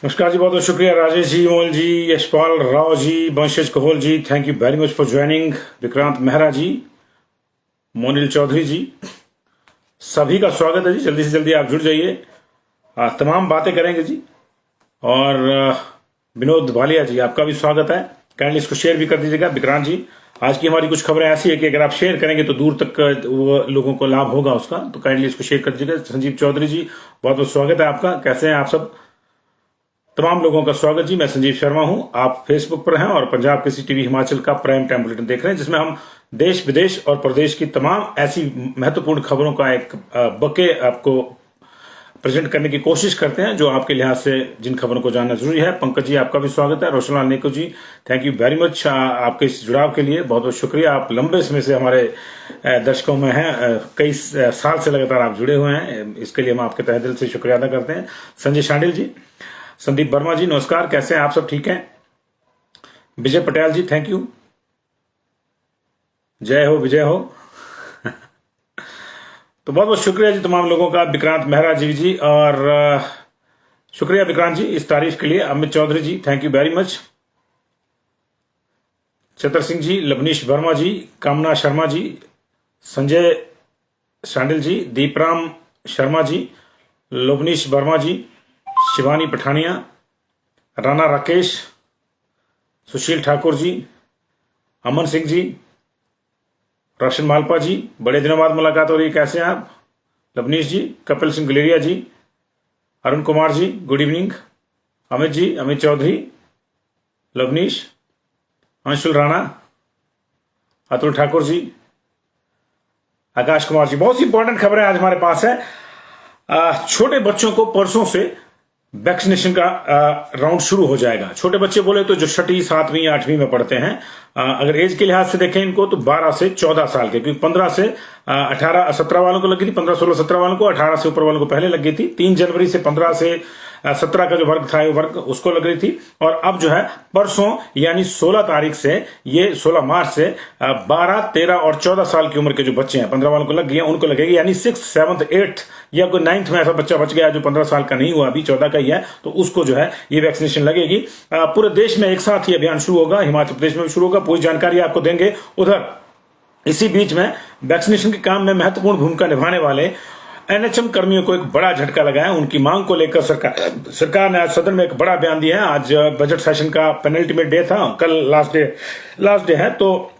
नमस्कार जी, बहुत बहुत शुक्रिया राजेश जी, मोल जी, Yashpal Rao ji, Vanshaj Kohal ji, thank you very much for joining. Vikrant Mehra ji, Monil Chaudhary ji, सभी का स्वागत है जी। जल्दी से जल्दी आप जुड़ जाइए, तमाम बातें करेंगे जी। और विनोद भालिया जी, आपका भी स्वागत है। काइंडली इसको शेयर भी कर दीजिएगा। विक्रांत जी, आज की हमारी कुछ खबरें ऐसी है कि अगर आप शेयर करेंगे तो दूर तक वो लोगों को लाभ होगा उसका, तो काइंडली इसको शेयर कर दीजिएगा। संजीव चौधरी जी, बहुत बहुत स्वागत है आपका। कैसे हैं आप सब? तमाम लोगों का स्वागत जी। मैं संजीव शर्मा हूं, आप फेसबुक पर हैं और पंजाब केसरी टीवी हिमाचल का प्राइम टाइम बुलेटिन देख रहे हैं, जिसमें हम देश विदेश और प्रदेश की तमाम ऐसी महत्वपूर्ण खबरों का एक बके आपको प्रेजेंट करने की कोशिश करते हैं, जो आपके लिहाज से जिन खबरों को जानना जरूरी है। पंकज जी, आपका भी स्वागत है। रोशनलाल नेको जी, थैंक यू वेरी मच आपके इस जुड़ाव के लिए, बहुत बहुत शुक्रिया। आप लंबे समय से हमारे दर्शकों में हैं, कई साल से लगातार आप जुड़े हुए हैं, इसके लिए हम आपके तहे दिल से शुक्रिया अदा करते हैं। संजय शांडिल जी, संदीप वर्मा जी, नमस्कार, कैसे हैं आप सब? ठीक हैं? विजय पटेल जी, थैंक यू, जय हो विजय हो। तो बहुत बहुत शुक्रिया जी तमाम लोगों का। विक्रांत मेहरा जी और शुक्रिया विक्रांत जी इस तारीफ के लिए। Amit Chaudhary ji, thank you very much. Chatar Singh ji, Lavnish Verma ji, Kamna Sharma जी, संजय शांडिल जी, दीपराम शर्मा जी, लवनीश वर्मा जी, शिवानी पठानिया, राणा राकेश, सुशील ठाकुर जी, अमन सिंह जी, रोशन मालपा जी, बड़े दिनों बाद मुलाकात हो रही है, कैसे हैं आप? लवनीश जी, कपिल सिंह गुलेरिया जी, अरुण कुमार जी, गुड इवनिंग। अमित जी, अमित चौधरी, लवनीश, अंशुल राणा, अतुल ठाकुर जी, आकाश कुमार जी। बहुत सी इंपॉर्टेंट खबरें आज हमारे पास है। छोटे बच्चों को परसों से वैक्सीनेशन का राउंड शुरू हो जाएगा। छोटे बच्चे बोले तो जो 6वीं 7वीं 8वीं में पढ़ते हैं, अगर एज के लिहाज से देखें इनको तो 12 से 14 साल के, क्योंकि 15 से 18 17 वालों को लगी थी, 15 16 17 वालों को, 18 से ऊपर वालों को पहले लग गई थी। 3 जनवरी से 15 से 17 का जो वर्ग था ये वर्ग उसको लग रही थी। और अब जो है परसों यानी 16 तारीख से, ये 16 मार्च से 12, 13 और 14 साल की उम्र के जो बच्चे हैं, 15 वालों को लग गई है, उनको लगेगी। यानी 6th 7th 8th या कोई 9th में ऐसा बच्चा बच गया जो 15 साल का नहीं हुआ, अभी 14 का ही है, तो उसको जो है ये वैक्सीनेशन लगेगी। पूरे देश में एक साथ ही अभियान शुरू होगा, हिमाचल प्रदेश में भी शुरू होगा। पूरी जानकारी आपको देंगे। उधर इसी बीच में वैक्सीनेशन के काम में महत्वपूर्ण भूमिका निभाने वाले एनएचएम कर्मियों को एक बड़ा झटका लगा है। उनकी मांग को लेकर सरकार ने आज सदन में एक बड़ा बयान दिया है। आज बजट सेशन का पेनल्टीमेट डे था, कल लास्ट डे है, तो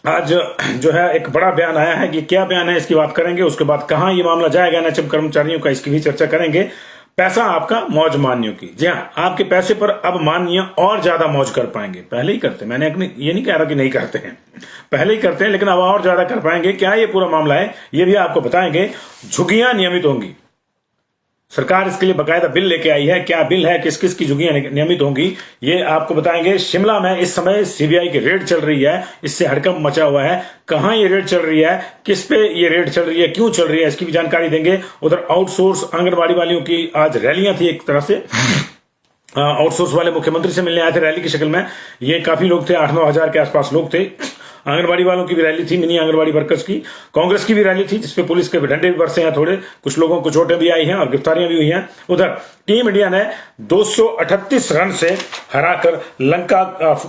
आज जो है एक बड़ा बयान आया है। कि क्या बयान है इसकी बात करेंगे। उसके बाद कहां ये मामला जाएगा एनएचएम कर्मचारियों का, इसकी भी चर्चा करेंगे। पैसा आपका, मौज मानियों की। जी हाँ, आपके पैसे पर अब माननीय और ज्यादा मौज कर पाएंगे। पहले ही करते, मैंने ये नहीं कह रहा कि नहीं करते हैं, पहले ही करते हैं, लेकिन अब और ज्यादा कर पाएंगे। क्या ये पूरा मामला है ये भी आपको बताएंगे। झुग्गियां नियमित होंगी, सरकार इसके लिए बकायदा बिल लेके आई है। क्या बिल है, किस किस की झुग्गियां नियमित होंगी, ये आपको बताएंगे। शिमला में इस समय सीबीआई की रेड चल रही है, इससे हड़कंप मचा हुआ है। कहां ये रेड चल रही है, किस पे ये रेड चल रही है, क्यों चल रही है, इसकी भी जानकारी देंगे। उधर आउटसोर्स आंगनबाड़ी वालियों की आज रैलियां थी एक तरह से। आउटसोर्स वाले मुख्यमंत्री से मिलने आए थे रैली की शक्ल में। ये काफी लोग थे, 8-9 हजार के आसपास लोग थे। आंगनबाड़ी वालों की भी रैली थी, मिनी आंगनबाड़ी वर्कर्स की। कांग्रेस की भी रैली थी, जिसपे पुलिस के डंडे भी बरसे हैं थोड़े, कुछ लोगों को चोटें भी आई हैं और गिरफ्तारियां भी हुई हैं। उधर टीम इंडिया ने 238 रन से हराकर लंका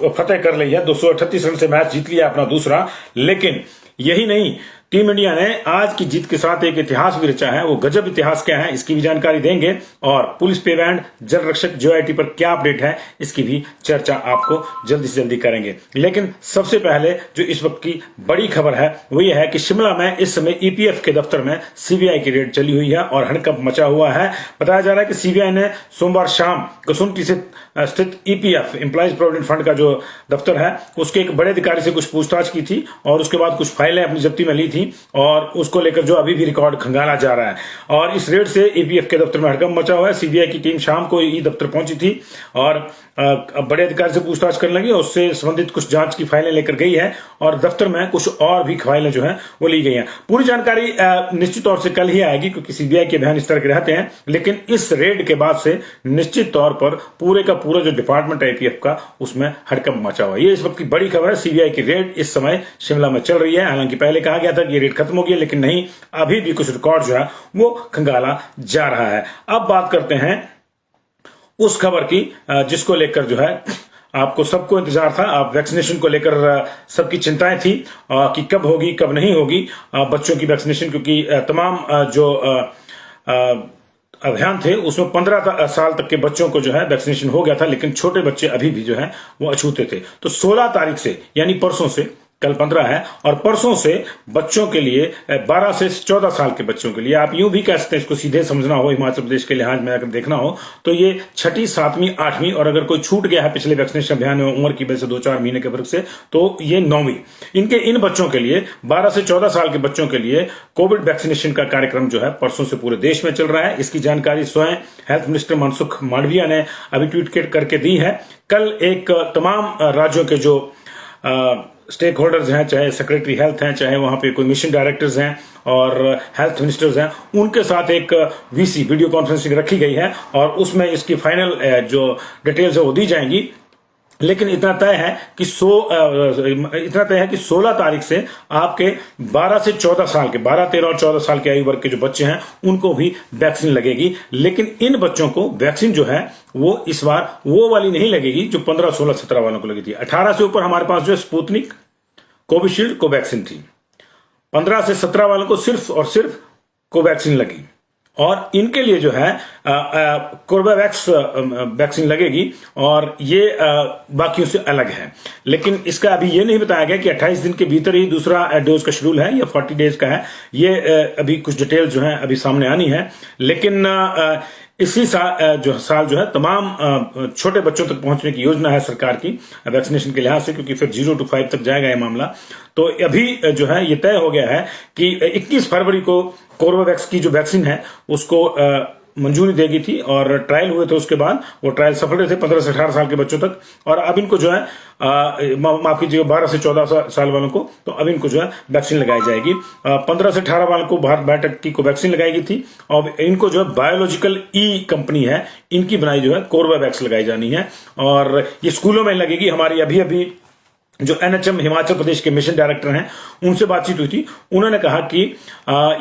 फतेह कर ली है। 238 रन से मैच जीत लिया अपना दूसरा। लेकिन यही नहीं, टीम इंडिया ने आज की जीत के साथ एक इतिहास भी रचा है। वो गजब इतिहास क्या है, इसकी भी जानकारी देंगे। और पुलिस पे बैंड, जल रक्षक जेओआईटी पर क्या अपडेट है, इसकी भी चर्चा आपको जल्दी से जल्दी करेंगे। लेकिन सबसे पहले जो इस वक्त की बड़ी खबर है वो ये है कि शिमला में इस समय ईपीएफ के दफ्तर में सीबीआई की रेड चली हुई है और हड़कंप मचा हुआ है। बताया जा रहा है कि सीबीआई ने सोमवार शाम कसुम्पटी से स्थित ईपीएफ एम्प्लॉइज प्रोविडेंट फंड का जो दफ्तर है उसके एक बड़े अधिकारी से कुछ पूछताछ की थी और उसके बाद कुछ फाइलें अपनी जब्ती में ली थी, और उसको लेकर जो अभी भी रिकॉर्ड खंगाला जा रहा है। और इस रेड से ईपीएफ के दफ्तर में हड़कंप मचा हुआ है। सीबीआई की टीम शाम को ई दफ्तर पहुंची थी और बड़े अधिकारी से पूछताछ करने लगी, और उससे संबंधित कुछ जांच की फाइलें लेकर गई है और दफ्तर में कुछ और भी फाइलें जो हैं वो ली गई हैं। पूरी जानकारी निश्चित तौर से कल ही आएगी, क्योंकि सीबीआई के अभियान इस तरह के रहते हैं। लेकिन इस रेड के बाद से निश्चित तौर पर पूरे का पूरा जो डिपार्टमेंट है ईपीएफ का, उसमें हड़कंप मचा हुआ है। ये इस वक्त की बड़ी खबर है। सीबीआई की रेड इस समय शिमला में चल रही है। हालांकि पहले कहा गया था कि ये रेड खत्म हो गई, लेकिन नहीं, अभी भी कुछ रिकॉर्ड जो है वो खंगाला जा रहा है। अब बात करते हैं उस खबर की जिसको लेकर जो है आपको सबको इंतजार था। आप वैक्सीनेशन को लेकर सबकी चिंताएं थी कि कब होगी कब नहीं होगी बच्चों की वैक्सीनेशन, क्योंकि तमाम जो अभियान थे उसमें 15 साल तक के बच्चों को जो है वैक्सीनेशन हो गया था, लेकिन छोटे बच्चे अभी भी जो है वो अछूते थे। तो 16 तारीख से, यानी परसों से, कल 15 है और परसों से बच्चों के लिए 12 से 14 साल के बच्चों के लिए, आप यूं भी कह सकते हैं, इसको सीधे समझना हो हिमाचल प्रदेश के लिहाज में अगर देखना हो तो ये 6ठी, 7वीं, 8वीं, और अगर कोई छूट गया है पिछले वैक्सीनेशन अभियान में उम्र की वजह से 2-4 महीने के फर्क से, तो ये 9वीं। इन बच्चों के लिए, 12 से 14 साल के बच्चों के लिए कोविड वैक्सीनेशन का कार्यक्रम जो है परसों से पूरे देश में चल रहा है। इसकी जानकारी स्वयं हेल्थ मिनिस्टर मनसुख मांडविया ने अभी ट्वीट करके दी है। कल एक तमाम राज्यों के जो स्टेक होल्डर्स हैं, चाहे सेक्रेटरी हेल्थ हैं, चाहे वहां पे कोई मिशन डायरेक्टर्स हैं और हेल्थ मिनिस्टर्स हैं, उनके साथ एक वीसी वीडियो कॉन्फ्रेंसिंग रखी गई है और उसमें इसकी फाइनल जो डिटेल्स है वो दी जाएंगी। लेकिन इतना तय है कि 16 तारीख से आपके 12 से 14 साल के, 12, 13 और 14 साल के आयु वर्ग के जो बच्चे हैं उनको भी वैक्सीन लगेगी। लेकिन इन बच्चों को वैक्सीन जो है वो इस बार वो वाली नहीं लगेगी जो 15, 16, 17 वालों को लगी थी। 18 से ऊपर हमारे पास जो है स्पुतनिक, कोविशील्ड, कोवैक्सीन थी। 15 से 17 वालों को सिर्फ और सिर्फ कोवैक्सीन लगी और इनके लिए जो है कोर्बेवैक्स वैक्सीन लगेगी और ये बाकियों से अलग है। लेकिन इसका अभी ये नहीं बताया गया कि 28 दिन के भीतर ही दूसरा डोज का शेड्यूल है या 40 डेज का है। ये अभी कुछ डिटेल जो है अभी सामने आनी है। लेकिन इसी साल जो है तमाम छोटे बच्चों तक पहुंचने की योजना है सरकार की वैक्सीनेशन के लिहाज से, क्योंकि फिर 0 to 5 तक जाएगा ये मामला। तो अभी जो है ये तय हो गया है कि 21 फरवरी को कोर्बेवैक्स की जो वैक्सीन है उसको मंजूरी देगी थी और ट्रायल हुए थे। उसके बाद वो ट्रायल सफल रहे थे 15 से 18 साल के बच्चों तक। और अब इनको जो है माफ कीजिएगा 12 से 14 साल वालों को, तो अब इनको जो है वैक्सीन लगाई जाएगी। 15 से 18 वालों को भारत बायोटेक की को वैक्सीन लगाई गई थी और इनको जो है बायोलॉजिकल ई कंपनी है, इनकी बनाई जो है कोर्बेवैक्स लगाई जानी है और ये स्कूलों में लगेगी। हमारी अभी जो एनएचएम हिमाचल प्रदेश के मिशन डायरेक्टर हैं उनसे बातचीत हुई थी। उन्होंने कहा कि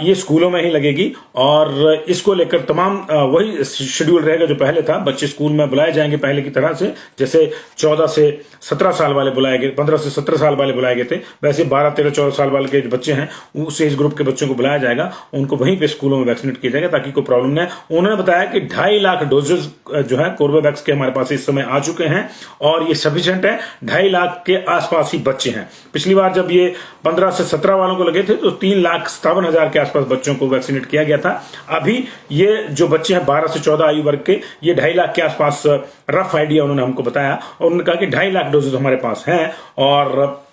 ये स्कूलों में ही लगेगी और इसको लेकर तमाम वही शेड्यूल रहेगा जो पहले था। बच्चे स्कूल में बुलाए जाएंगे पहले की तरह से, जैसे 14 से 17 साल वाले बुलाए गए, 15 से 17 साल वाले बुलाए गए थे, वैसे 12, 13, 14 साल वाले के जो बच्चे हैं उस एज ग्रुप के बच्चों को बुलाया जाएगा, उनको वहीं पे स्कूलों में वैक्सीनेट किया जाएगा ताकि कोई प्रॉब्लम न है। उन्होंने बताया कि 2.5 लाख डोजेज जो है कोर्बेवैक्स के हमारे पास इस समय आ चुके हैं और ये सफिशिएंट है। 2.5 लाख के आसपास ही बच्चे हैं। पिछली बार जब ये 15 से 17 वालों को लगे थे तो 3,57,000 के आसपास बच्चों को वैक्सीनेट किया गया था। अभी ये जो बच्चे हैं 12 से 14 आयु वर्ग के, ये 2.5 लाख के आसपास रफ आइडिया उन्होंने हमको बताया और उन्होंने कहा कि 2.5 लाख डोजेज हमारे पास हैं और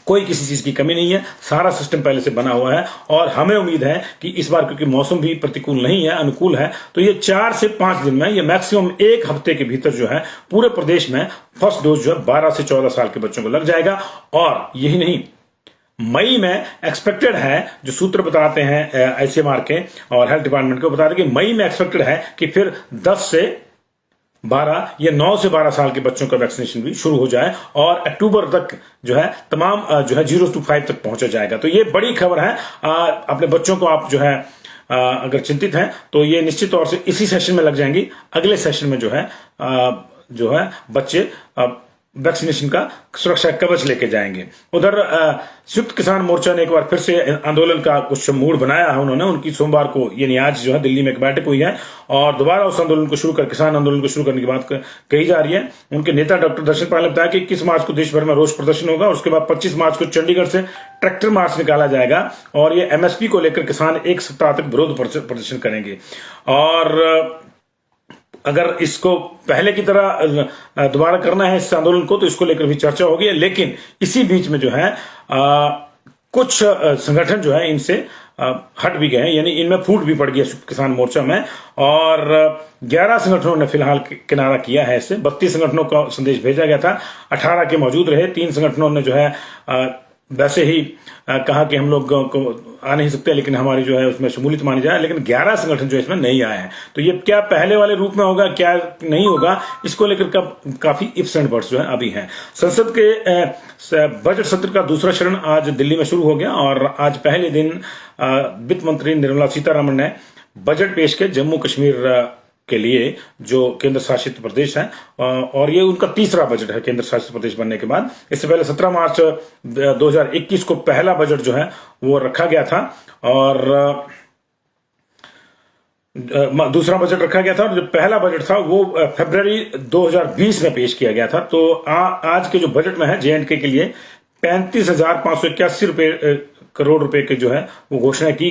कोई किसी चीज की कमी नहीं है, सारा सिस्टम पहले से बना हुआ है। और हमें उम्मीद है कि इस बार क्योंकि मौसम भी प्रतिकूल नहीं है, अनुकूल है, तो ये 4 से 5 दिन में, ये मैक्सिमम 1 हफ्ते के भीतर जो है पूरे प्रदेश में फर्स्ट डोज जो है 12 से 14 साल के बच्चों को लग जाएगा। और यही नहीं, मई में एक्सपेक्टेड है, जो सूत्र बताते हैं आईसीएमआर के और हेल्थ डिपार्टमेंट को बताते हैं कि मई में एक्सपेक्टेड है कि फिर 10 से 12 या 9 से 12 साल के बच्चों का वैक्सीनेशन भी शुरू हो जाए और अक्टूबर तक जो है तमाम जो है 0 to 5 तक पहुंचा जाएगा। तो ये बड़ी खबर है। अपने बच्चों को आप जो है अगर चिंतित हैं तो ये निश्चित तौर से इसी सेशन में लग जाएंगी। अगले सेशन में जो है बच्चे वैक्सीनेशन का सुरक्षा कवच लेके जाएंगे। उधर संयुक्त किसान मोर्चा ने एक बार फिर से आंदोलन का कुछ मूड बनाया है उन्होंने। उनकी सोमवार को यानी आज जो है दिल्ली में एक बैठक हुई है और दोबारा उस आंदोलन को शुरू कर, किसान आंदोलन को शुरू करने की बात कही जा रही है। उनके नेता डॉक्टर दर्शन पाल ने बताया कि 21 मार्च को देश भर में रोष प्रदर्शन होगा और उसके बाद 25 मार्च को चंडीगढ़ से ट्रैक्टर मार्च निकाला जाएगा और ये एमएसपी को लेकर किसान 1 सप्ताह तक विरोध प्रदर्शन करेंगे। और अगर इसको पहले की तरह दोबारा करना है इस आंदोलन को, तो इसको लेकर भी चर्चा होगी। लेकिन इसी बीच में जो है कुछ संगठन जो है इनसे हट भी गए, यानी इनमें फूट भी पड़ गई किसान मोर्चा में और 11 संगठनों ने फिलहाल किनारा किया है इससे। 32 संगठनों का संदेश भेजा गया था, 18 के मौजूद रहे। 3 संगठनों ने जो है वैसे ही कहा कि हम लोग को आ नहीं सकते, लेकिन हमारी जो है उसमें शमूलियत मानी जाए। लेकिन 11 संगठन जो इसमें नहीं आए हैं, तो ये क्या पहले वाले रूप में होगा, क्या नहीं होगा, इसको लेकर काफी इफ्स एंड बट्स जो है अभी हैं। संसद के बजट सत्र का दूसरा चरण आज दिल्ली में शुरू हो गया और आज पहले दिन वित्त मंत्री निर्मला सीतारमण ने बजट पेश किया जम्मू कश्मीर के लिए जो केंद्र शासित प्रदेश है, और ये उनका तीसरा बजट है केंद्र शासित प्रदेश बनने के बाद। इससे पहले 17 मार्च 2021 को पहला बजट जो है वो रखा गया था, और दूसरा बजट रखा गया था, और जो पहला बजट था वो फरवरी 2020 में पेश किया गया था। तो आज के जो बजट में है J&K के लिए 35,581 करोड़ रुपए के जो है वो घोषणा की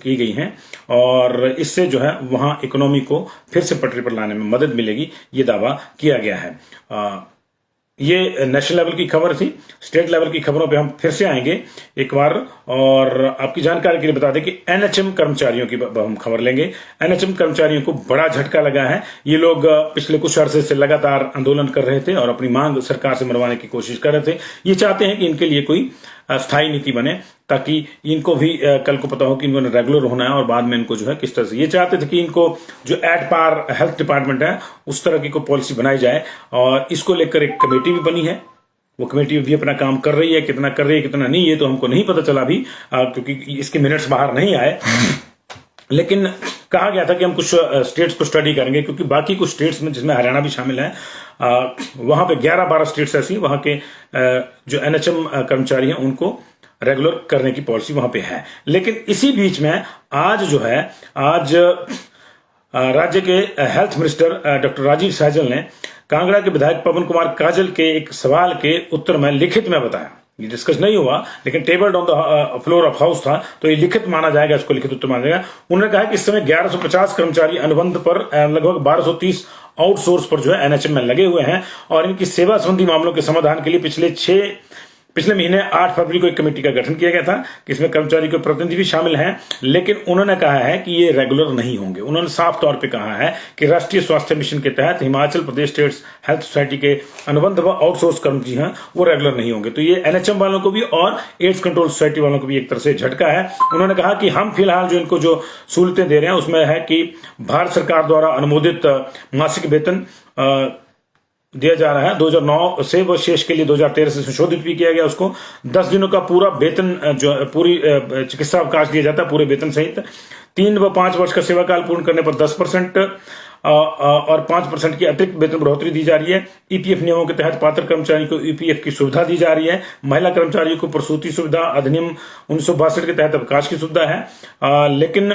गई हैं, और इससे जो है वहां इकोनॉमी को फिर से पटरी पर लाने में मदद मिलेगी, ये दावा किया गया है। ये नेशनल लेवल की खबर थी। स्टेट लेवल की खबरों पे हम फिर से आएंगे एक बार, और आपकी जानकारी के लिए बता दें कि NHM कर्मचारियों की हम खबर लेंगे। NHM कर्मचारियों को बड़ा झटका लगा है। ये लोग पिछले कुछ अरसे से लगातार आंदोलन कर रहे थे और अपनी मांग सरकार से मनवाने की कोशिश कर रहे थे। ये चाहते हैं कि इनके लिए कोई स्थायी नीति बने, ताकि इनको भी कल को पता हो कि इनको रेगुलर होना है, और बाद में इनको जो है किस तरह से, ये चाहते थे कि इनको जो एट पार हेल्थ डिपार्टमेंट है उस तरह की कोई पॉलिसी बनाई जाए, और इसको लेकर एक कमेटी भी बनी है। वो कमेटी भी अपना काम कर रही है, कितना कर रही है कितना नहीं, ये तो हमको नहीं पता चला अभी, क्योंकि इसके मिनट्स बाहर नहीं आए। लेकिन कहा गया था कि हम कुछ स्टेट्स को स्टडी करेंगे, क्योंकि बाकी कुछ स्टेट्स में, जिसमें हरियाणा भी शामिल है, वहां पे 11-12 स्टेट्स ऐसी, वहां के जो NHM कर्मचारी हैं उनको रेगुलर करने की पॉलिसी वहां पे है। लेकिन इसी बीच में आज राज्य के health minister doctor Rajiv Saizal ने कांगड़ा के विधायक पवन कुमार काजल के एक सवाल के उत्तर में लिखित में बताया, ये डिस्कस नहीं हुआ लेकिन tabled on the floor of house था, तो ये लिखित माना जाएगा, इसको लिखित उत्तर माना जाएगा। उन्होंने कहा कि इस समय 1150 कर्मचारी अनुबंध पर लगभग 1230 आउटसोर्स पर जो है NHM में लगे हुए हैं, और इनकी सेवा संबंधी मामलों के समाधान के लिए पिछले महीने 8 फरवरी को एक कमेटी का गठन किया गया था, जिसमें कर्मचारी के प्रतिनिधि भी शामिल हैं। लेकिन उन्होंने कहा है कि ये रेगुलर नहीं होंगे। उन्होंने साफ तौर पे कहा है कि राष्ट्रीय स्वास्थ्य मिशन के तहत Himachal Pradesh state health society के अनुबंध व आउटसोर्स कर्मचारी हैं वो रेगुलर नहीं होंगे। तो ये NHM वालों को भी और एड्स कंट्रोल सोसाइटी वालों को भी एक तरह से झटका है। उन्होंने कहा कि हम फिलहाल जो इनको जो सहूलतें दे रहे हैं उसमें है कि भारत सरकार द्वारा अनुमोदित मासिक वेतन दिया जा रहा है 2009 से, वो शेष के लिए 2013 से संशोधित भी किया गया। उसको 10 दिनों का पूरा वेतन जो पूरी चिकित्सा अवकाश दिया जाता है पूरे वेतन सहित। 3 व 5 वर्ष का सेवा काल पूर्ण करने पर 10% और 5% की अतिरिक्त वेतन बढ़ोतरी दी जा रही है। EPF नियमों के तहत पात्र कर्मचारियों को EPF की सुविधा दी जा रही है। महिला कर्मचारियों को प्रसूति सुविधा अधिनियम 1962 के तहत अवकाश की सुविधा है। लेकिन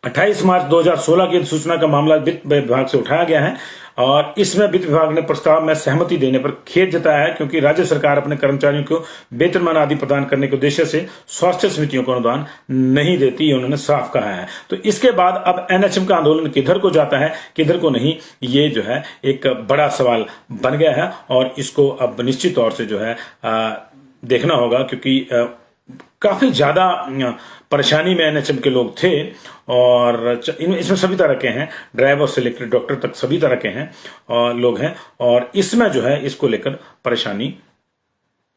28 मार्च 2016 की सूचना का मामला वित्त विभाग से उठाया गया है, और इसमें वित्त विभाग ने प्रस्ताव में सहमति देने पर खेद जताया है, क्योंकि राज्य सरकार अपने कर्मचारियों को वेतनमान आदि प्रदान करने के उद्देश्य से स्वास्थ्य समितियों को अनुदान नहीं देती, उन्होंने साफ कहा है। तो इसके बाद अब NHM का आंदोलन किधर को जाता है किधर को नहीं, ये जो है एक बड़ा सवाल बन गया है, और इसको अब निश्चित तौर से जो है देखना होगा, क्योंकि काफी ज्यादा परेशानी में NHM के लोग थे, और इसमें सभी तरह के हैं, ड्राइवर से लेकर डॉक्टर तक सभी तरह के हैं और लोग हैं, और इसमें जो है इसको लेकर परेशानी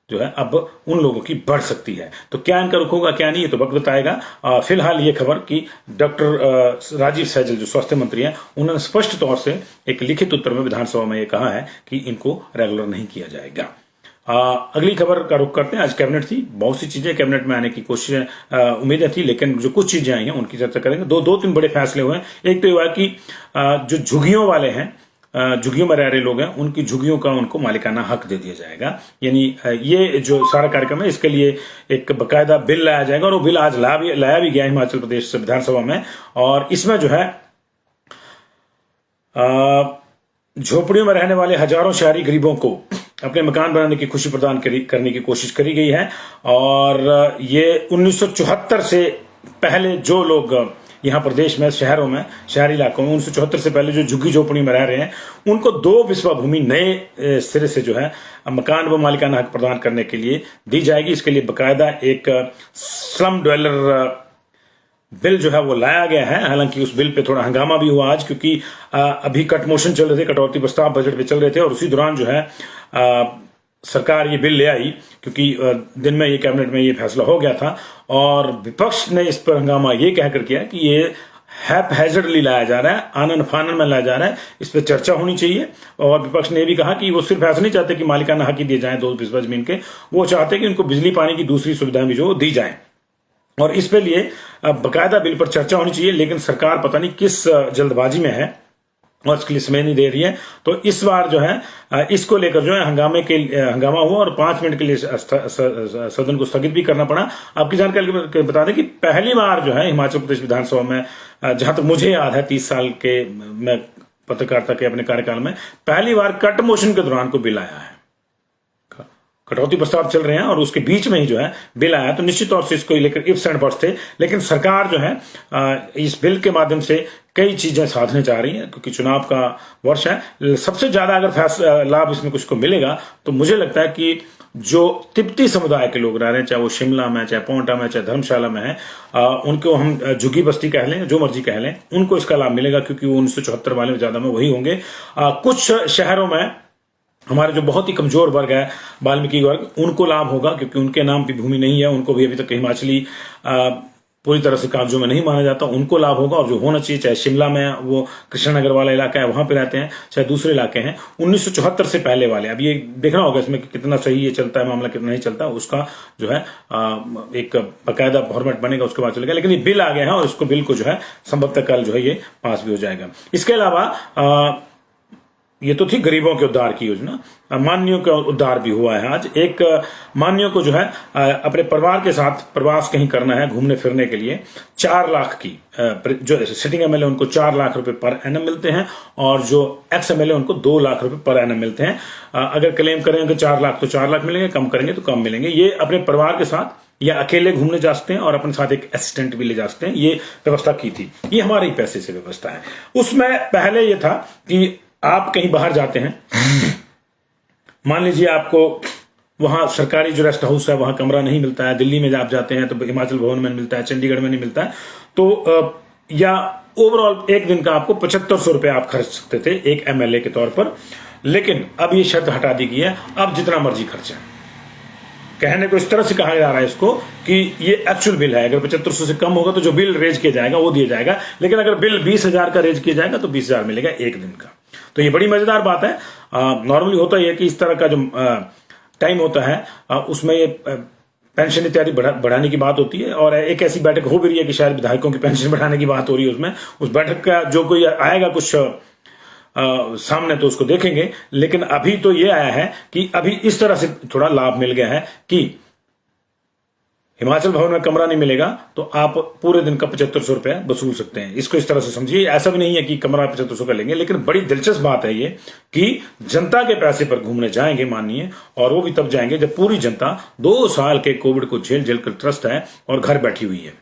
जो है अब उन लोगों की बढ़ सकती है। तो क्या इनका रुख होगा क्या नहीं, ये तो वक्त बताएगा। फिलहाल ये खबर कि डॉक्टर राजीव सहजल जो स्वास्थ्य मंत्री हैं, उन्होंने स्पष्ट तौर से एक लिखित उत्तर में विधानसभा में ये कहा है कि इनको रेगुलर नहीं किया जाएगा। अगली खबर का रुख करते हैं। आज कैबिनेट थी, बहुत सी चीजें कैबिनेट में आने की कोशिशें उम्मीदें थी, लेकिन जो कुछ चीजें आई हैं उनकी चर्चा करेंगे। दो तीन बड़े फैसले हुए हैं। एक तो हुआ कि जो झुग्गियों वाले हैं, झुग्गियों में रह रहे लोग हैं, उनकी झुग्गियों का उनको मालिकाना हक दे दिया जाएगा। यानी ये जो सारा कार्यक्रम है इसके लिए एक बकायदा बिल लाया जाएगा, और वो बिल आज लाया भी गया हिमाचल प्रदेश विधानसभा में। और इसमें जो है झोपड़ियों में रहने वाले हजारों शहरी गरीबों को अपने मकान बनाने की खुशी प्रदान करने की कोशिश करी गई है। और ये 1974 से पहले जो लोग यहाँ प्रदेश में शहरों में शहरी इलाकों में 1974 से पहले जो झुग्गी झोपड़ी में रह रहे हैं, उनको 2 बिस्वा भूमि नए सिरे से जो है मकान व मालिकाना हक प्रदान करने के लिए दी जाएगी। इसके लिए बकायदा एक स्लम ड्वेलर बिल जो है वो लाया गया है। हालांकि उस बिल पे थोड़ा हंगामा भी हुआ आज, क्योंकि अभी कट मोशन चल रहे थे, कटौती प्रस्ताव बजट पे चल रहे थे, और उसी दौरान जो है सरकार ये बिल ले आई, क्योंकि दिन में ये कैबिनेट में ये फैसला हो गया था। और विपक्ष ने इस पर हंगामा ये कहकर किया कि ये हैपहैजर्डली लाया जा रहा है, आनन फानन में लाया जा रहा है, इस पर चर्चा होनी चाहिए। और विपक्ष ने भी कहा कि वो सिर्फ ऐसा नहीं चाहते कि मालिकाना हक ही दिए जाए 2 बिस्वा जमीन के, वो चाहते कि उनको बिजली पानी की दूसरी सुविधाएं भी जो दी जाए, और इसके लिए बकायदा बिल पर चर्चा होनी चाहिए। लेकिन सरकार पता नहीं किस जल्दबाजी में है, और इसके लिए समय नहीं दे रही है। तो इस बार जो है इसको लेकर जो है हंगामा हुआ और 5 मिनट के लिए सदन को स्थगित भी करना पड़ा। आपकी जानकारी बता दें कि पहली बार जो है हिमाचल प्रदेश विधानसभा में, जहां तक मुझे याद है 30 साल के मैं पत्रकारिता के अपने कार्यकाल में, पहली बार कट मोशन के दौरान को बिल आया है। कटौती प्रस्ताव चल रहे हैं और उसके बीच में ही जो है बिल आया, तो निश्चित तौर से इसको लेकर इफ्स एंड बट्स थे। लेकिन सरकार जो है इस बिल के माध्यम से कई चीजें साधने चाह रही है, क्योंकि चुनाव का वर्ष है। सबसे ज्यादा अगर लाभ इसमें कुछ को मिलेगा तो मुझे लगता है कि जो तिब्बती समुदाय के लोग रह रहे हैं, चाहे वो शिमला में, चाहे पोंटा में, चाहे धर्मशाला में है, उनको हम झुग्गी बस्ती कह लें, जो मर्जी कह लें, उनको इसका लाभ मिलेगा, क्योंकि वो 1974 वाले ज्यादा में वही होंगे। कुछ शहरों में हमारे जो बहुत ही कमजोर वर्ग है, वाल्मीकि वर्ग, उनको लाभ होगा, क्योंकि उनके नाम की भूमि नहीं है, उनको भी अभी तक हिमाचली पूरी तरह से कागजों में नहीं माना जाता, उनको लाभ होगा। और जो होना चाहिए, चाहे शिमला में वो कृष्णनगर वाला इलाका है वहां पे रहते हैं, चाहे दूसरे इलाके हैं 1974 से पहले वाले। अब ये देखना होगा इसमें कितना सही ये चलता है मामला, कितना नहीं चलता, उसका जो है एक बाकायदा फॉर्मेट बनेगा, उसके बाद चलेगा। लेकिन ये बिल आ गया है और इसको बिल को जो है संभवतः कल जो है ये पास भी हो जाएगा। इसके अलावा ये तो थी गरीबों के उद्धार की योजना, मान्यों का उद्धार भी हुआ है आज। एक मान्यों को जो है अपने परिवार के साथ प्रवास कहीं करना है, घूमने फिरने के लिए 4 लाख की जो सिटिंग एमएलए उनको 4 लाख रुपए पर एनम मिलते हैं, और जो एक्स एमएलए उनको 2 लाख रुपए पर एनम मिलते हैं। अगर क्लेम करेंगे 4 लाख तो 4 लाख मिलेंगे, कम करेंगे तो कम मिलेंगे। ये अपने परिवार के साथ या अकेले घूमने जा सकते हैं और अपने साथ एक असिस्टेंट भी ले जा सकते हैं। ये व्यवस्था की थी, ये हमारे ही पैसे से व्यवस्था है। उसमें पहले ये था कि आप कहीं बाहर जाते हैं, मान लीजिए आपको वहां सरकारी जो रेस्ट हाउस है वहां कमरा नहीं मिलता है, दिल्ली में आप जाते हैं तो हिमाचल भवन में मिलता है, चंडीगढ़ में नहीं मिलता है, तो या ओवरऑल एक दिन का आपको 7500 रुपए आप खर्च सकते थे एक एमएलए के तौर पर। लेकिन अब ये शर्त हटा दी गई है, अब जितना मर्जी खर्चा। कहने को इस तरह से कहा जा रहा है इसको कि ये एक्चुअल बिल है, अगर 7500 से कम होगा तो जो बिल रेज किया जाएगा वो दिया जाएगा, लेकिन अगर बिल 20,000 का रेज किया जाएगा तो 20,000 मिलेगा एक दिन का। तो ये बड़ी मजेदार बात है। नॉर्मली होता है कि इस तरह का जो टाइम होता है उसमें ये पेंशन इत्यादि बढ़ाने की बात होती है, और एक ऐसी बैठक हो भी रही है कि शायद विधायकों की पेंशन बढ़ाने की बात हो रही है उसमें। उस बैठक का जो कोई आएगा कुछ सामने तो उसको देखेंगे। लेकिन अभी तो ये आया है कि अभी इस तरह से थोड़ा लाभ मिल गया है कि हिमाचल भवन में कमरा नहीं मिलेगा तो आप पूरे दिन का 7500 रुपया वसूल सकते हैं। इसको इस तरह से समझिए, ऐसा भी नहीं है कि कमरा 7500 का लेंगे, लेकिन बड़ी दिलचस्प बात है ये कि जनता के पैसे पर घूमने जाएंगे माननीय, और वो भी तब जाएंगे जब पूरी जनता 2 साल के कोविड को झेल झेल कर त्रस्त है और घर बैठी हुई है।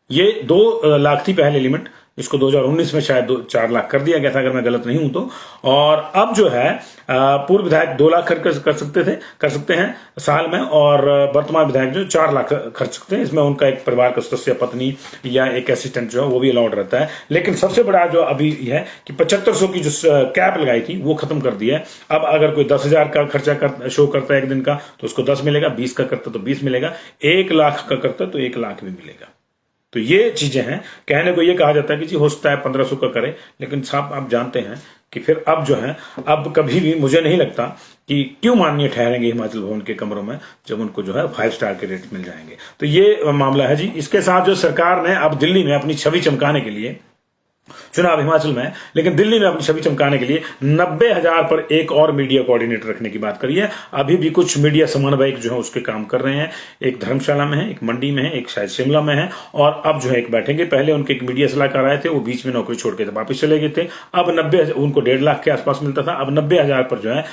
ये 2 लाख थी पहले लिमिट, इसको 2019 में शायद 4 लाख कर दिया गया था अगर मैं गलत नहीं हूं तो। और अब जो है पूर्व विधायक 2 लाख कर सकते हैं साल में, और वर्तमान विधायक जो 4 लाख खर्च सकते हैं। इसमें उनका एक परिवार का सदस्य, पत्नी या एक असिस्टेंट जो है वो भी अलाउड रहता है। लेकिन सबसे बड़ा जो अभी है कि 7500 की जो कैप लगाई थी वो खत्म कर दिया है। अब अगर कोई 10,000 का खर्चा शो करता है एक दिन का तो उसको 10 मिलेगा, 20 का करता तो 20 मिलेगा, 1 लाख का करता तो 1 लाख भी मिलेगा। तो ये चीजें हैं। कहने को ये कहा जाता है कि जी हो सकता है 1500 का करे, लेकिन साहब आप जानते हैं कि फिर अब जो है, अब कभी भी मुझे नहीं लगता कि क्यों माननीय ठहरेंगे हिमाचल भवन के कमरों में जब उनको जो है 5 स्टार के रेट मिल जाएंगे। तो ये मामला है जी। इसके साथ जो सरकार ने अब दिल्ली में अपनी छवि चमकाने के लिए, चुनाव हिमाचल में, लेकिन दिल्ली में अपनी छवि चमकाने के लिए 90,000 पर एक और मीडिया कोऑर्डिनेटर रखने की बात करी है। अभी भी कुछ मीडिया समन्वयक जो है उसके काम कर रहे हैं, एक धर्मशाला में है, एक मंडी में है, एक शायद शिमला में है, और अब जो है एक बैठेंगे। पहले उनके एक मीडिया सलाहकार आए थे, वो बीच में नौकरी छोड़ के वापस चले गए थे। अब 90, उनको 1.5 लाख के आसपास मिलता था, अब 90,000 पर जो है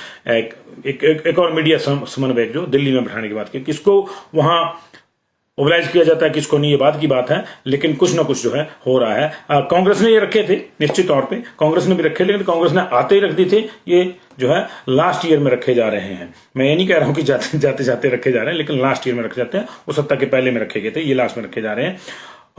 एक और मीडिया समन्वयक जो दिल्ली में बैठाने की बात की। किसको वहां मोबिलाइज किया जाता है, किसको नहीं, ये बात की बात है, लेकिन कुछ ना कुछ जो है हो रहा है। कांग्रेस ने ये रखे थे, निश्चित तौर पे कांग्रेस ने भी रखे, लेकिन कांग्रेस ने आते ही रख दी थे। ये जो है लास्ट ईयर में रखे जा रहे हैं। मैं ये नहीं कह रहा हूं कि जाते जाते रखे जा रहे हैं, लेकिन लास्ट ईयर में रखे जाते हैं। वो सत्ता के पहले में रखे गए थे, ये लास्ट में रखे जा रहे हैं।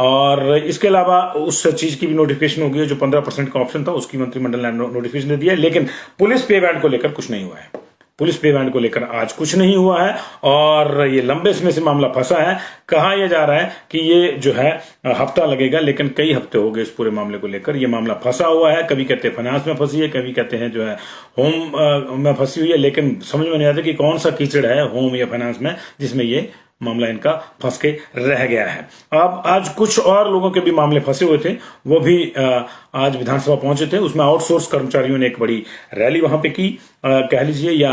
और इसके अलावा उस चीज की भी नोटिफिकेशन हो गई है, जो 15% का ऑप्शन था उसकी मंत्रिमंडल ने नोटिफिकेशन दे दिया है। लेकिन पुलिस पे बैंड को लेकर कुछ नहीं हुआ है। पुलिस पे बैंड को लेकर आज कुछ नहीं हुआ है, और ये लंबे समय से मामला फंसा है। कहा यह जा रहा है कि ये जो है हफ्ता लगेगा, लेकिन कई हफ्ते हो गए इस पूरे मामले को लेकर। ये मामला फंसा हुआ है। कभी कहते हैं फाइनेंस में फंसी है, कभी कहते हैं जो है होम में फंसी हुई है, लेकिन समझ में नहीं आता कि कौन सा कीचड़ है होम या फाइनेंस में जिसमें ये मामला इनका फंस के रह गया है। अब आज कुछ और लोगों के भी मामले फंसे हुए थे, वो भी आज विधानसभा पहुंचे थे। उसमें आउटसोर्स कर्मचारियों ने एक बड़ी रैली वहां पे की, कह लीजिए, या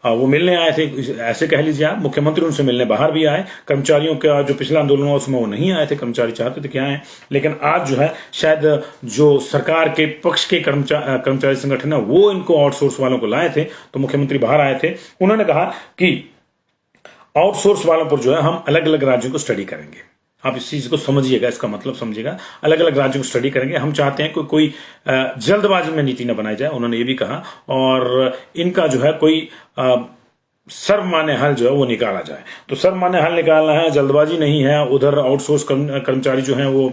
वो मिलने आए थे, ऐसे कह लीजिए आप। मुख्यमंत्री उनसे मिलने बाहर भी आए। कर्मचारियों का जो पिछला आंदोलन हुआ उसमें वो नहीं आए थे, कर्मचारी चाहते थे कि आए, लेकिन आज जो है शायद जो सरकार के पक्ष के कर्मचारी संगठन है वो इनको आउटसोर्स वालों को लाए थे। तो मुख्यमंत्री बाहर आए थे, उन्होंने कहा कि आउटसोर्स वालों पर जो है हम अलग अलग राज्यों को स्टडी करेंगे। आप इस चीज को समझिएगा, इसका मतलब समझिएगा, अलग अलग राज्यों को स्टडी करेंगे। हम चाहते हैं कोई जल्दबाजी में नीति न बनाई जाए, उन्होंने ये भी कहा। और इनका जो है कोई सर्वमान्य हल जो है वो निकाला जाए। तो सर्वमान्य हल निकालना है, जल्दबाजी नहीं है। उधर आउटसोर्स कर्मचारी जो हैं वो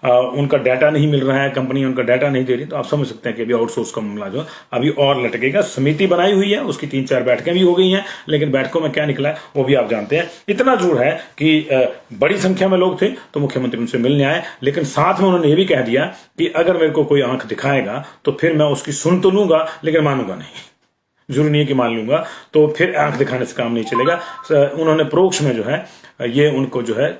उनका डाटा नहीं मिल रहा है, कंपनी उनका डाटा नहीं दे रही। तो आप समझ सकते हैं कि अभी आउटसोर्स का मामला जो अभी और लटकेगा। समिति बनाई हुई है, उसकी 3-4 बैठकें भी हो गई हैं, लेकिन बैठकों में क्या निकला है वो भी आप जानते हैं। इतना जोर है कि बड़ी संख्या में लोग थे तो मुख्यमंत्री उनसे मिलने आए, लेकिन साथ में उन्होंने ये भी कह दिया कि अगर मेरे को कोई आंख दिखाएगा तो फिर मैं उसकी सुन तो लूंगा लेकिन मानूंगा नहीं। जरूरी नहीं है कि मान लूंगा, तो फिर आंख दिखाने से काम नहीं चलेगा। उन्होंने परोक्ष में जो है ये उनको जो है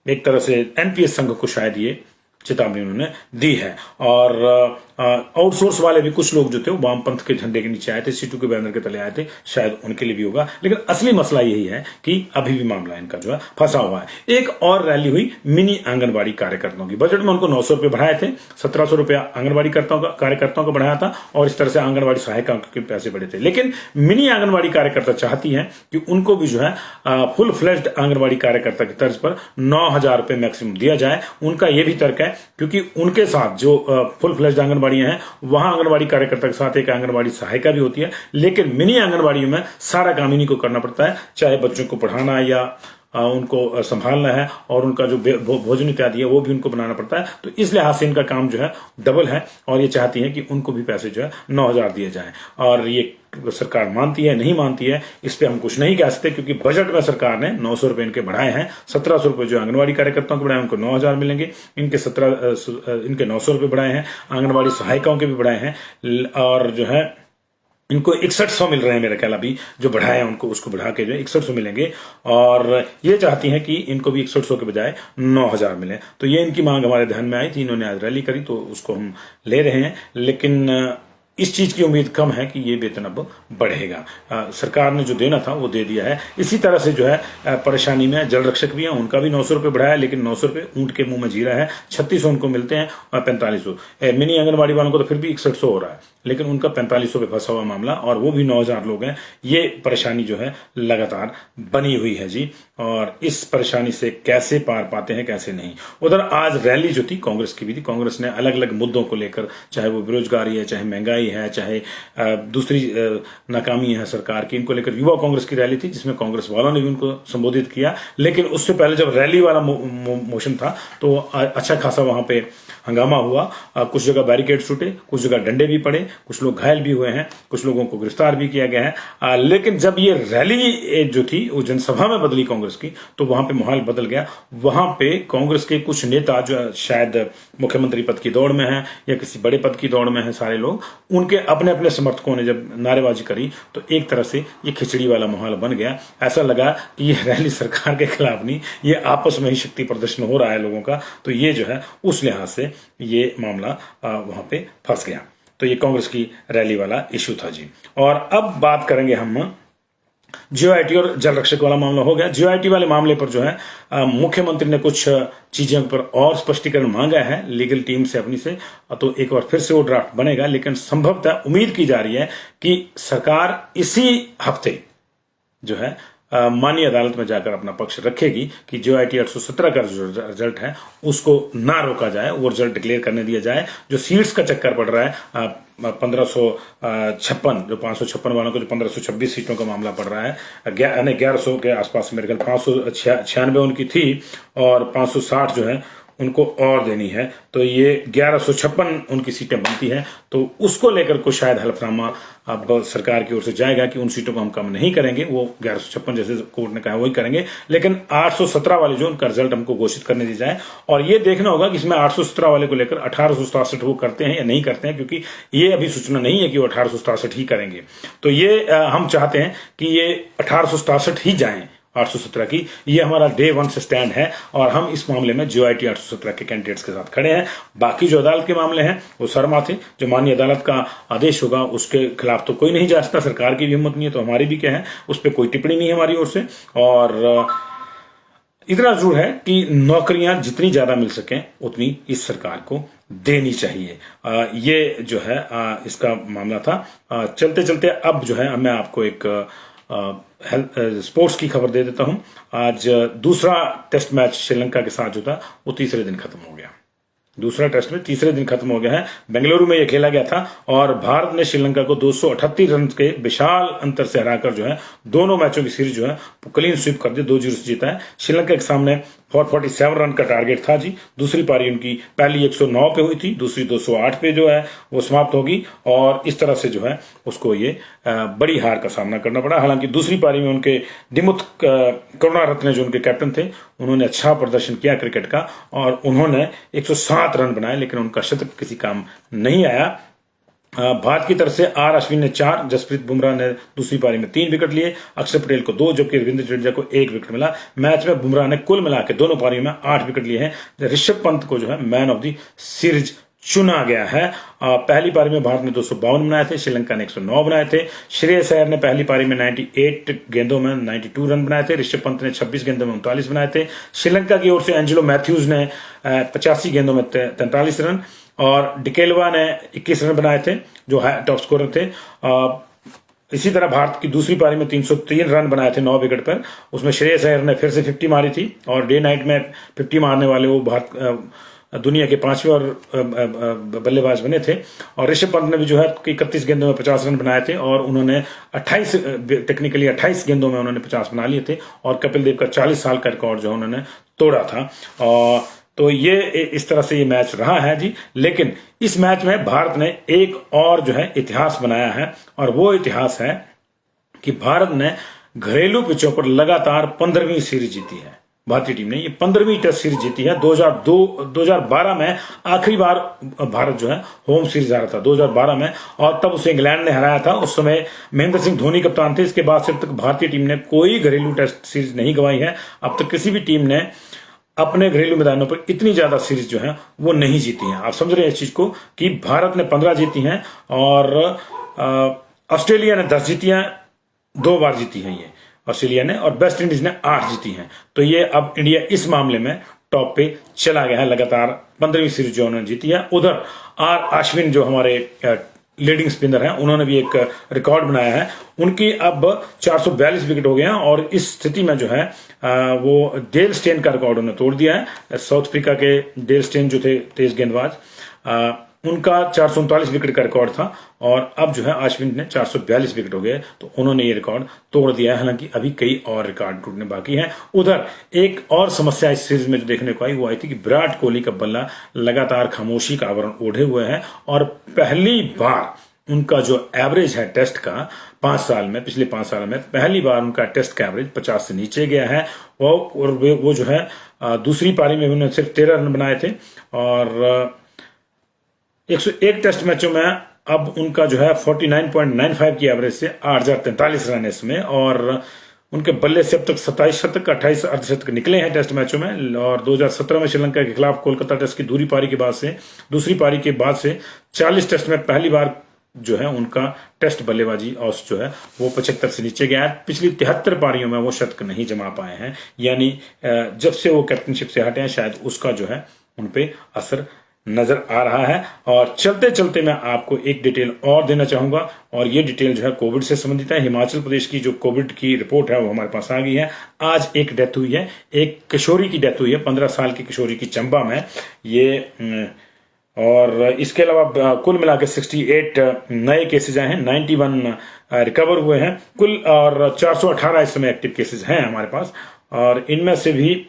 एक तरह से एनपीएस संघ को शायद ये चेतावनी उन्होंने दी है। और आउटसोर्स वाले भी कुछ लोग जो थे वो वामपंथ के झंडे के नीचे आए थे, सीटू के बैनर के तले आए थे, शायद उनके लिए भी होगा। लेकिन असली मसला यही है कि अभी भी मामला इनका जो है फंसा हुआ है। एक और रैली हुई मिनी आंगनबाड़ी कार्यकर्ताओं की। बजट में उनको 900 रुपए बढ़ाए थे, 1700 रुपया आंगनबाड़ी कार्यकर्ताओं को बढ़ाया था, और इस तरह से आंगनबाड़ी सहायिका के पैसे बढ़े थे। लेकिन मिनी आंगनबाड़ी कार्यकर्ता चाहती है कि उनको भी जो है फुल फ्लेज्ड आंगनबाड़ी कार्यकर्ता की तर्ज पर 9000 रुपए मैक्सिमम दिया जाए। उनका यह भी तर्क है क्योंकि उनके साथ जो फुल फ्लेज्ड आंगनबाड़ी हैं वहां आंगनबाड़ी कार्यकर्ता के साथ एक आंगनबाड़ी सहायिका भी होती है, लेकिन मिनी आंगनबाड़ियों में सारा काम इन्हीं को करना पड़ता है, चाहे बच्चों को पढ़ाना या उनको संभालना है, और उनका जो भोजन इत्यादि है वो भी उनको बनाना पड़ता है। तो इस लिहाज से इनका काम जो है डबल है, और ये चाहती है कि उनको भी पैसे जो है 9000 दिए जाएं। और ये सरकार मानती है नहीं मानती है इस पे हम कुछ नहीं कह सकते, क्योंकि बजट में सरकार ने 900 रुपए इनके बढ़ाए हैं। 1700 रुपए जो आंगनबाड़ी कार्यकर्ताओं को बढ़ाए उनको 9000 मिलेंगे, इनके 900 रुपए बढ़ाए हैं, आंगनबाड़ी सहायिकाओं के भी बढ़ाए हैं, और जो है इनको 6100 मिल रहे हैं मेरा ख्याल। अभी जो बढ़ाए हैं उनको उसको बढ़ा के जो 6100 मिलेंगे, और ये चाहती हैं कि इनको भी 6100 के बजाय 9000 मिले। तो ये इनकी मांग हमारे ध्यान में आई थी, इन्होंने आज रैली करी तो उसको हम ले रहे हैं। लेकिन इस चीज की उम्मीद कम है कि ये वेतन अब बढ़ेगा। सरकार ने जो देना था वो दे दिया है। इसी तरह से जो है परेशानी में जल रक्षक भी हैं, उनका भी 900 रुपए बढ़ाया, लेकिन 900 रुपए ऊंट के मुंह में जीरा है। 3600 उनको मिलते हैं और 4500 मिनी आंगनबाड़ी वालों को तो फिर भी 6100 हो रहा है, लेकिन उनका 4500 पे फंसा हुआ मामला, और वो भी 9000 लोग हैं। ये परेशानी जो है लगातार बनी हुई है जी, और इस परेशानी से कैसे पार पाते हैं कैसे नहीं। उधर आज रैली जो थी कांग्रेस की भी थी। कांग्रेस ने अलग अलग मुद्दों को लेकर, चाहे वो बेरोजगारी है, चाहे महंगाई है, चाहे दूसरी नाकामी है सरकार की, इनको लेकर युवा कांग्रेस की रैली थी, जिसमें कांग्रेस वालों ने भी उनको संबोधित किया। लेकिन उससे पहले जब रैली वाला मोशन था तो अच्छा खासा वहां पे हंगामा हुआ। कुछ जगह बैरिकेड टूटे, कुछ जगह डंडे भी पड़े, कुछ लोग घायल भी हुए हैं, कुछ लोगों को गिरफ्तार भी किया गया है। लेकिन जब ये रैली जो थी वो जनसभा में बदली कांग्रेस की, तो वहां पे माहौल बदल गया। वहां पे कांग्रेस के कुछ नेता जो शायद मुख्यमंत्री पद की दौड़ में है या किसी बड़े पद की दौड़ में है, सारे लोग उनके अपने अपने समर्थकों ने जब नारेबाजी करी तो एक तरह से ये खिचड़ी वाला माहौल बन गया। ऐसा लगा कि ये रैली सरकार के खिलाफ नहीं, ये आपस में ही शक्ति प्रदर्शन हो रहा है लोगों का। तो ये जो है उस लिहाज से ये मामला वहां पे फंस गया। तो ये कांग्रेस की रैली वाला इश्यू था जी। और अब बात करेंगे हम जीओआईटी और जल रक्षक वाला मामला हो गया। जीओआईटी वाले मामले पर जो है मुख्यमंत्री ने कुछ चीजों पर और स्पष्टीकरण मांगा है लीगल टीम से अपनी से, तो एक बार फिर से वो ड्राफ्ट बनेगा। लेकिन संभवतः उम्मीद की जा रही है कि सरकार इसी हफ्ते जो है माननीय अदालत में जाकर अपना पक्ष रखेगी कि जीओआईटी 817 का जो रिजल्ट है उसको ना रोका जाए, वो रिजल्ट डिक्लेयर करने दिया जाए। जो सीट्स का चक्कर पड़ रहा है 1556, जो 556 वालों को जो 1526 सीटों का मामला पड़ रहा है, 1100 के आसपास मेरे ख्याल 596 उनकी थी और 560 जो है उनको और देनी है, तो ये 1156 उनकी सीटें बनती हैं। तो उसको लेकर को शायद हलफनामा अब सरकार की ओर से जाएगा कि उन सीटों को हम कम नहीं करेंगे, वो 1156 जैसे कोर्ट ने कहा वही करेंगे, लेकिन 817 वाले जो उनका रिजल्ट हमको घोषित करने दी जाए। और ये देखना होगा कि इसमें 817 वाले को लेकर 1867 वो करते हैं या नहीं करते हैं, क्योंकि ये अभी सूचना नहीं है कि वो 1867 ही करेंगे। तो ये हम चाहते हैं कि ये 1867 ही जाएं 817 की। ये हमारा डे 1 से स्टैंड है और हम इस मामले में JOIT 817 के कैंडिडेट्स के साथ खड़े हैं। बाकी जो अदालत के मामले हैं वो शर्मा थे, जो माननीय अदालत का आदेश होगा उसके खिलाफ तो कोई नहीं जा सकता, सरकार की भी हिम्मत नहीं है, तो हमारी भी क्या है उस पर कोई टिप्पणी नहीं है हमारी ओर से। और इतना जरूर है कि नौकरियां जितनी ज्यादा मिल सकें उतनी इस सरकार को देनी चाहिए। ये जो है इसका मामला था। चलते चलते अब जो है मैं आपको एक स्पोर्ट्स की खबर दे देता हूं। आज दूसरा टेस्ट मैच श्रीलंका के साथ जो था वो तीसरे दिन खत्म हो गया। दूसरा टेस्ट में तीसरे दिन खत्म हो गया है। बेंगलुरु में यह खेला गया था और भारत ने श्रीलंका को 238 रन के विशाल अंतर से हराकर जो है दोनों मैचों की सीरीज जो है क्लीन स्वीप कर दी, 2-0 से जीता है। श्रीलंका के सामने 447 रन का टारगेट था जी। दूसरी पारी उनकी पहली 109 पे हुई थी, दूसरी 208 पे जो है वो समाप्त होगी और इस तरह से जो है उसको ये बड़ी हार का सामना करना पड़ा। हालांकि दूसरी पारी में उनके दिमुथ करुणारत्ने जो उनके कैप्टन थे उन्होंने अच्छा प्रदर्शन किया क्रिकेट का और उन्होंने 107 रन बनाए, लेकिन उनका शतक किसी काम नहीं आया। भारत की तरफ से आर अश्विन ने 4, जसप्रीत बुमराह ने दूसरी पारी में 3 विकेट लिए, अक्षर पटेल को 2 जबकि रविंद्र जडेजा को 1 विकेट मिला। मैच में बुमराह ने कुल मिला के दोनों पारियों में 8 विकेट लिए हैं। ऋषभ पंत को जो है मैन ऑफ द सीरीज चुना गया है। पहली पारी में भारत ने 252 बनाए थे, श्रीलंका ने 109 बनाए थे। श्रेयस अय्यर ने पहली पारी में 98 गेंदों में 92 रन बनाए थे। ऋषभ पंत ने 26 गेंदों में 39 बनाए थे। श्रीलंका की ओर से एंजेलो मैथ्यूज ने 85 गेंदों में 43 रन और डिकेलवा ने 21 रन बनाए थे जो टॉप स्कोरर थे। इसी तरह भारत की दूसरी पारी में 303 रन बनाए थे 9 विकेट पर। उसमें श्रेयस अय्यर ने फिर से 50 मारी थी और डे नाइट में 50 मारने वाले वो भारत दुनिया के 5वें और बल्लेबाज बने थे। और ऋषभ पंत ने भी जो है 31 गेंदों में 50 रन बनाए थे और उन्होंने 28 गेंदों में उन्होंने 50 बना लिए थे और कपिल देव का 40 साल का रिकॉर्ड जो उन्होंने तोड़ा था। और तो ये इस तरह से ये मैच रहा है जी। लेकिन इस मैच में भारत ने एक और जो है इतिहास बनाया है और वो इतिहास है कि भारत ने घरेलू पिचों पर लगातार 15वीं सीरीज जीती है। भारतीय टीम ने ये 15वीं टेस्ट सीरीज जीती है। 2012 में आखिरी बार भारत जो है होम सीरीज हारा था 2012 में और तब उसे इंग्लैंड ने हराया था। उस समय महेंद्र सिंह धोनी कप्तान थे। इसके बाद से अब तक भारतीय टीम ने कोई घरेलू टेस्ट सीरीज नहीं गंवाई है। अब तक किसी भी टीम ने अपने घरेलू मैदानों पर इतनी ज्यादा सीरीज जो है वो नहीं जीती हैं। आप समझ रहे हैं इस चीज को कि भारत ने 15 जीती हैं और ऑस्ट्रेलिया ने 10 जीती हैं, 2 बार जीती हैं ये ऑस्ट्रेलिया ने, और वेस्ट इंडीज ने 8 जीती हैं। तो ये अब इंडिया इस मामले में टॉप पे चला गया है, लगातार 15वीं सीरीज जो उन्होंने जीती है। उधर आर अश्विन जो हमारे लीडिंग स्पिनर हैं उन्होंने भी एक रिकॉर्ड बनाया है। उनकी अब 442 विकेट हो गए हैं और इस स्थिति में जो है वो डेल स्टेन का रिकॉर्ड उन्होंने तोड़ दिया है। साउथ अफ्रीका के डेल स्टेन जो थे तेज गेंदबाज, उनका 439 विकेट का रिकॉर्ड था और अब जो है अश्विन ने 442 विकेट हो गए, तो उन्होंने ये रिकॉर्ड तोड़ दिया है। हालांकि अभी कई और रिकॉर्ड टूटने बाकी हैं। उधर एक और समस्या इस सीरीज में जो देखने को आई वो आई थी कि विराट कोहली का बल्ला लगातार खामोशी का आवरण ओढ़े हुए है और पहली बार उनका जो एवरेज है टेस्ट का 5 साल में, पिछले 5 साल में पहली बार उनका टेस्ट का एवरेज 50 से नीचे गया है। और वो जो है दूसरी पारी में उन्होंने सिर्फ 13 रन बनाए थे और 101 टेस्ट मैचों में अब उनका जो है 49.95 की एवरेज से 8,043 रन इसमें और उनके बल्ले से अब तक 27 शतक 28 अर्धशतक निकले हैं टेस्ट मैचों में। और 2017 में श्रीलंका के खिलाफ कोलकाता टेस्ट की दूसरी पारी के बाद से 40 टेस्ट में पहली बार जो है उनका टेस्ट बल्लेबाजी औसत जो है वो 75 से नीचे गया है। पिछली 73 पारियों में वो शतक नहीं जमा पाए हैं, यानी जब से वो कैप्टनशिप से हटे हैं शायद उसका जो है उनपे असर नजर आ रहा है। और चलते चलते मैं आपको एक डिटेल और देना चाहूंगा और ये डिटेल जो है कोविड से संबंधित है। हिमाचल प्रदेश की जो कोविड की रिपोर्ट है वो हमारे पास आ गई है। आज एक डेथ हुई है, एक किशोरी की डेथ हुई है, 15 साल की किशोरी की चंबा में ये। और इसके अलावा कुल मिला के 68 नए केसेज आए हैं, 91 रिकवर हुए हैं कुल और 418 इस समय एक्टिव केसेज हैं हमारे पास। और इनमें से भी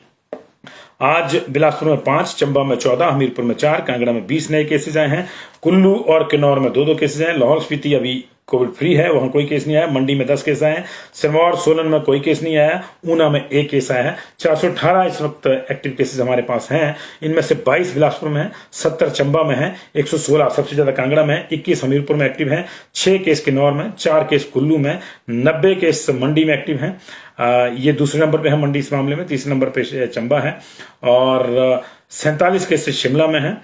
आज बिलासपुर में 5, चंबा में 14, हमीरपुर में 4, कांगड़ा में 20 नए केसेज आए हैं। कुल्लू और किन्नौर में 2-2 केसेज हैं। लाहौल स्पीति अभी कोविड फ्री है, वहां कोई केस नहीं आया। मंडी में 10 केस आए हैं। सिरमौर सोलन में कोई केस नहीं आया। ऊना में 1 केस आया है। 418 इस वक्त एक्टिव केसेस हमारे पास हैं। इनमें से 22 बिलासपुर में है, 70 चंबा में है, 116 सबसे ज्यादा कांगड़ा में है, 21 हमीरपुर में एक्टिव है, 6 केस किन्नौर में, 4 केस कुल्लू में, 90 केस मंडी में एक्टिव हैं। ये दूसरे नंबर पे है मंडी इस मामले में, तीसरे नंबर पे चंबा है, और 47 केसेस शिमला में है,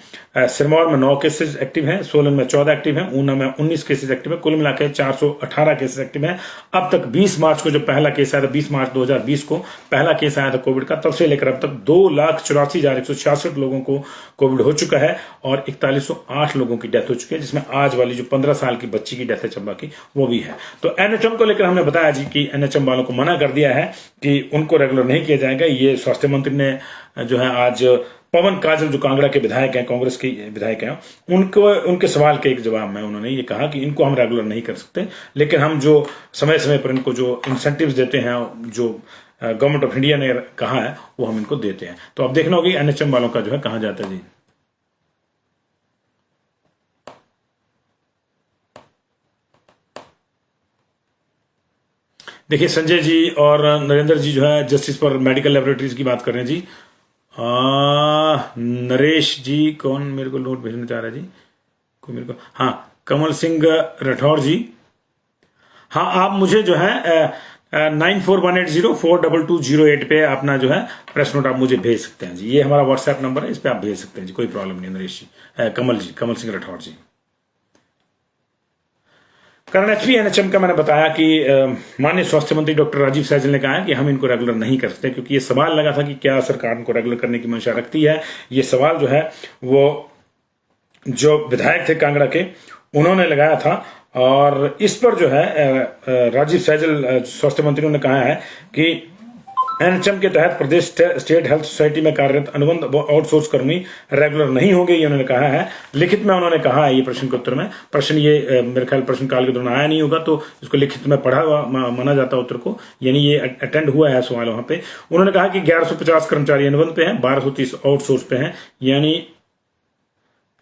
सिरमौर में 9 केसेस एक्टिव हैं, सोलन में 14 एक्टिव हैं, ऊना में 19 केसेस एक्टिव है, कुल मिलाकर 418 केसेस एक्टिव हैं। अब तक 20 मार्च को जो पहला केस आया था, 20 मार्च 2020 को पहला केस आया था कोविड का, तब से लेकर अब तक 2,84,166 लोगों को कोविड हो चुका है और 4108 लोगों की डेथ हो चुकी है, जिसमें आज वाली जो 15 साल की बच्ची की डेथ है चंबा की, वो भी है। तो एनएचएम को लेकर हमने बताया जी कि एनएचएम वालों को मना कर दिया है कि उनको रेगुलर नहीं किया जाएगा। ये स्वास्थ्य मंत्री ने जो है आज पवन काजल जो कांगड़ा के विधायक हैं, कांग्रेस के विधायक हैं, उनके सवाल के एक जवाब में उन्होंने ये कहा कि इनको हम रेगुलर नहीं कर सकते, लेकिन हम जो समय समय पर इनको जो इंसेंटिव्स देते हैं, जो गवर्नमेंट ऑफ इंडिया ने कहा है, वो हम इनको देते हैं। तो अब देखना होगी एनएचएम वालों का जो है कहां जाता है जी। देखिए संजय जी और नरेंद्र जी जो है जस्टिस फॉर मेडिकल लेबोरेटरीज की बात कर रहे हैं जी। नरेश जी कौन मेरे को नोट भेजना चाह रहा है जी, कोई मेरे को, हाँ कमल सिंह राठौर जी, हाँ आप मुझे जो है 9418042208 पे अपना जो है प्रेस नोट आप मुझे भेज सकते हैं जी। ये हमारा व्हाट्सएप नंबर है, इस पे आप भेज सकते हैं जी, कोई प्रॉब्लम नहीं। नरेश जी, कमल सिंह राठौर जी। कारण एचपी एनएचएम का मैंने बताया कि माननीय स्वास्थ्य मंत्री डॉक्टर राजीव सैजल ने कहा है कि हम इनको रेगुलर नहीं कर सकते, क्योंकि ये सवाल लगा था कि क्या सरकार इनको रेगुलर करने की मंशा रखती है। ये सवाल जो है वो जो विधायक थे कांगड़ा के, उन्होंने लगाया था, और इस पर जो है राजीव सैजल स्वास्थ्य मंत्री ने कहा है कि एनएचएम के तहत प्रदेश स्टेट हेल्थ सोसाइटी में कार्यरत अनुबंध आउटसोर्स कर्मी रेगुलर नहीं होंगे, ये उन्होंने कहा है। लिखित में उन्होंने कहा है, ये प्रश्न के उत्तर में, प्रश्न ये मेरे ख्याल प्रश्न काल के दौरान आया नहीं होगा, तो इसको लिखित में पढ़ा हुआ माना जाता उत्तर को, यानी ये अटेंड हुआ है सवाल वहां पे। उन्होंने कहा कि 1150 कर्मचारी अनुबंध पे हैं, 1230 आउटसोर्स पे हैं, यानी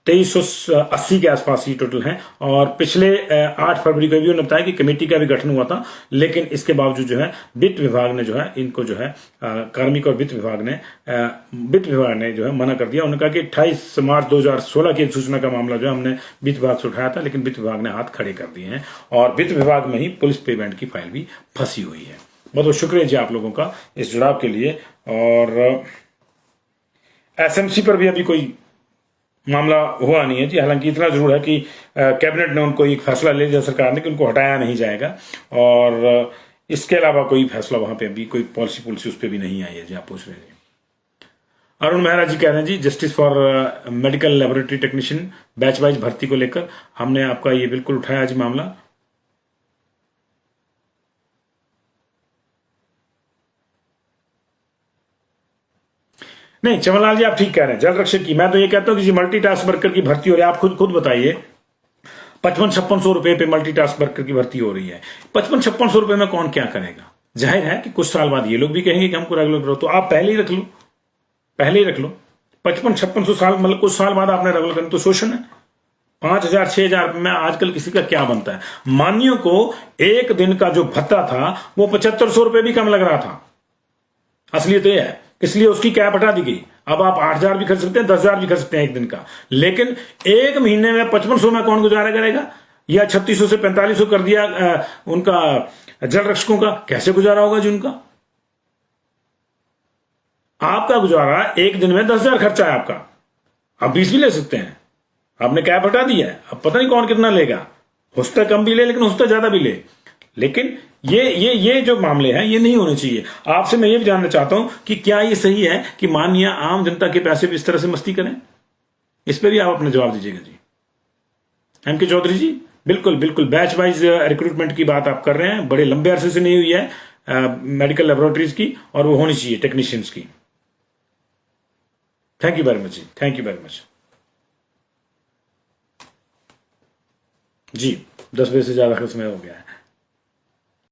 2380 के आसपास ही टोटल हैं। और पिछले 8 फरवरी को भी उन्होंने बताया कि कमेटी का भी गठन हुआ था, लेकिन इसके बावजूद जो है वित्त विभाग ने जो है इनको जो है कार्मिक और वित्त विभाग ने जो है मना कर दिया। उन्होंने कहा कि 28 मार्च 2016 की सूचना का मामला जो है हमने वित्त विभाग से उठाया था, लेकिन वित्त विभाग ने हाथ खड़े कर दिए हैं, और वित्त विभाग में ही पुलिस पेमेंट की फाइल भी फंसी हुई है। बहुत बहुत शुक्रिया जी आप लोगों का इस जुड़ाव के लिए। और एसएमसी पर भी अभी कोई मामला हुआ नहीं है जी, हालांकि इतना जरूर है कि कैबिनेट ने उनको एक फैसला ले लिया सरकार ने कि उनको हटाया नहीं जाएगा, और इसके अलावा कोई फैसला वहां पे अभी कोई पॉलिसी उस पर भी नहीं आई है जी। आप पूछ रहे हैं। अरुण मेहरा जी कह रहे हैं जी justice for medical laboratory technician batch wise भर्ती को लेकर हमने आपका ये बिल्कुल उठाया जी मामला। नहीं चमनलाल जी आप ठीक कह रहे हैं, जल रक्षक की, मैं तो ये कहता हूं कि मल्टीटास्क वर्कर की भर्ती हो रही है। आप खुद बताइए, 55-5600 रुपए पे मल्टीटास्क वर्कर की भर्ती हो रही है। 55-5600 रुपए में कौन क्या करेगा? जाहिर है कि कुछ साल बाद ये लोग भी कहेंगे कि हमको रेगुलर करो, तो आप पहले ही रख लो 55-5600 साल, मतलब कुछ साल बाद आपने रेगुलर करना, तो शोषण है। 5000-6000 में आजकल किसी का क्या बनता है? मानियों को एक दिन का जो भत्ता था वो 7500 रुपए भी कम लग रहा था। असलियत यह है, इसलिए उसकी कैप हटा दी गई। अब आप 8000 भी खर्च सकते हैं, 10,000 भी खर्च सकते हैं एक दिन का, लेकिन एक महीने में 5500 में कौन गुजारा करेगा? या 3600 से 4500 कर दिया उनका जल रक्षकों का, कैसे गुजारा होगा जी उनका? आपका गुजारा एक दिन में 10,000 खर्चा है आपका, आप 20 भी ले सकते हैं, आपने कैप हटा दी है। अब पता नहीं कौन कितना लेगा, हो सकता है कम भी ले, लेकिन हो सकता है ज्यादा भी ले, लेकिन ये जो मामले हैं ये नहीं होने चाहिए। आपसे मैं ये भी जानना चाहता हूं कि क्या ये सही है कि माननीय आम जनता के पैसे भी इस तरह से मस्ती करें? इस पर भी आप अपना जवाब दीजिएगा जी। एम के चौधरी जी, बिल्कुल बैच वाइज रिक्रूटमेंट की बात आप कर रहे हैं, बड़े लंबे अरसे से नहीं हुई है मेडिकल लेबोरेटरीज की, और वो होनी चाहिए टेक्नीशियंस की। थैंक यू वेरी मच जी, थैंक यू वेरी मच जी। 10 बजे से ज्यादा का समय हो गया है।